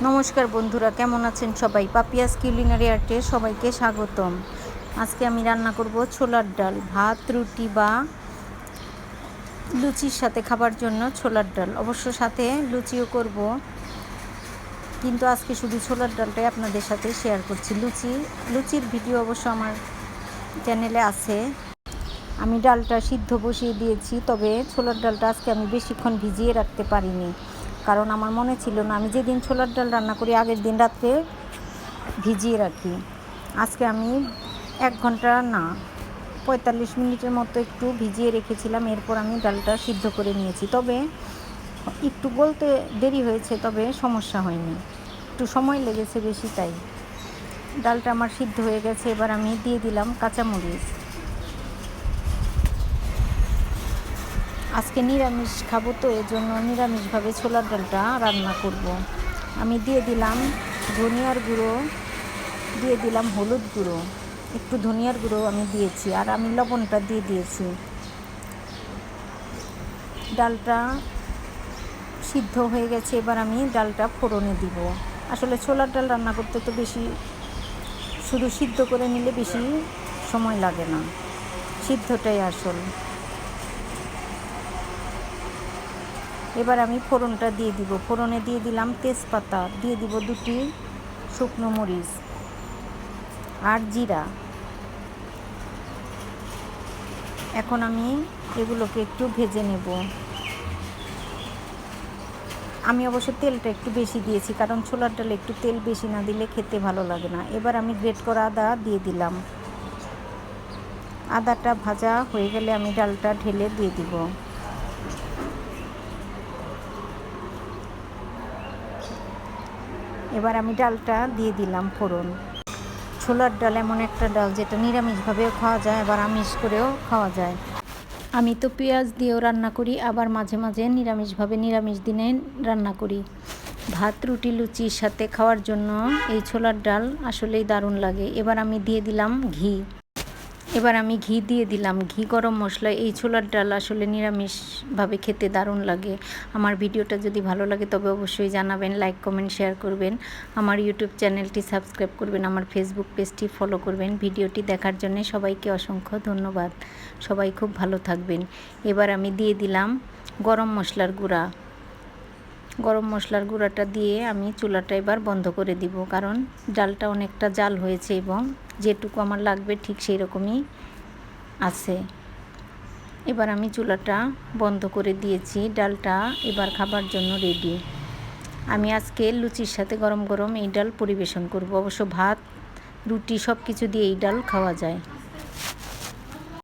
নমস্কার বন্ধুরা, কেমন আছেন সবাই? পাপিয়াস কিউলিনারি আর্টে সবাইকে স্বাগতম। আজকে আমি রান্না করব ছোলার ডাল, ভাত, রুটি বা লুচির সাথে খাবার জন্য ছোলার ডাল। অবশ্য সাথে লুচিও করব, কিন্তু আজকে শুধু ছোলার ডালটাই আপনাদের সাথে শেয়ার করছি। লুচির ভিডিও অবশ্য আমার চ্যানেলে আছে। আমি ডালটা সিদ্ধ বসিয়ে দিয়েছি, তবে ছোলার ডালটা আজকে আমি বেশিক্ষণ ভিজিয়ে রাখতে পারিনি, কারণ আমার মনে ছিল না। আমি যেদিন ছোলার ডাল রান্না করি আগের দিন রাত্রে ভিজিয়ে রাখি। আজকে আমি 1 ঘন্টা না 45 মিনিটের মতো একটু ভিজিয়ে রেখেছিলাম। এরপর আমি ডালটা সিদ্ধ করে নিয়েছি। তবে একটু গলতে দেরি হয়েছে, তবে সমস্যা হয়নি। একটু সময় লেগেছে বেশি, তাই। ডালটা আমার সিদ্ধ হয়ে গেছে। এবার আমি দিয়ে দিলাম কাঁচামরিচ। আজকে নিরামিষ খাবো, তো এর জন্য নিরামিষভাবে ছোলার ডালটা রান্না করব। আমি দিয়ে দিলাম ধনিয়ার গুঁড়ো, দিয়ে দিলাম হলুদ গুঁড়ো, একটু ধনিয়ার গুঁড়ো আমি দিয়েছি, আর আমি লবণটা দিয়ে দিয়েছি। ডালটা সিদ্ধ হয়ে গেছে। এবার আমি ডালটা ফোড়নে দিব। আসলে ছোলার ডাল রান্না করতে তো বেশি, শুধু সিদ্ধ করে নিলে বেশি সময় লাগে না, সিদ্ধটাই আসল। এবার আমি ফোড়নটা দিয়ে দিব। ফোড়নে দিয়ে দিলাম তেজপাতা, দিয়ে দিব 2টি শুকনো মরিচ আর জিরা। এখন আমি এগুলোকে একটু ভেজে নেব। আমি অবশ্য তেলটা একটু বেশি দিয়েছি, কারণ ছোলার ডালে একটু তেল বেশি না দিলে খেতে ভালো লাগে না। এবার আমি গ্রেট করা আদা দিয়ে দিলাম। আদাটা ভাজা হয়ে গেলে আমি ডালটা ঢেলে দিয়ে দিব। এবার আমি ডালটা দিয়ে দিলাম ফোড়ন। ছোলার ডাল এমন একটা ডাল যেটা নিরামিষভাবেও খাওয়া যায়, আবার আমিষ করেও খাওয়া যায়। আমি তো পেঁয়াজ দিয়েও রান্না করি, আবার মাঝে মাঝে নিরামিষভাবে নিরামিষ দিনে রান্না করি। ভাত, রুটি, লুচির সাথে খাওয়ার জন্য এই ছোলার ডাল আসলেই দারুণ লাগে। এবার আমি দিয়ে দিলাম ঘি। দিয়ে দিলাম ঘি, গরম মশলা। এই ছোলার ডাল আসলে নিরামিষভাবে খেতে দারুণ লাগে। আমার ভিডিওটা যদি ভালো লাগে তবে অবশ্যই জানাবেন, লাইক, কমেন্ট, শেয়ার করবেন। আমার ইউটিউব চ্যানেলটি সাবস্ক্রাইব করবেন, আমার ফেসবুক পেজটি ফলো করবেন। ভিডিওটি দেখার জন্য সবাইকে অসংখ্য ধন্যবাদ। সবাই খুব ভালো থাকবেন। এবার আমি দিয়ে দিলাম গরম মশলার গুঁড়া। গরম মশলার গুঁড়াটা দিয়ে আমি চুলাটা এবার বন্ধ করে দিব, কারণ ডালটা অনেকটা জাল হয়েছে এবং যেটুকু আমার লাগবে ঠিক সেই রকমই আছে। এবার আমি চুলাটা বন্ধ করে দিয়েছি। ডালটা এবার খাবার জন্য রেডি। আমি আজকে লুচির সাথে গরম গরম এই ডাল পরিবেশন করব। অবশ্য ভাত, রুটি সব কিছু দিয়ে এই ডাল খাওয়া যায়।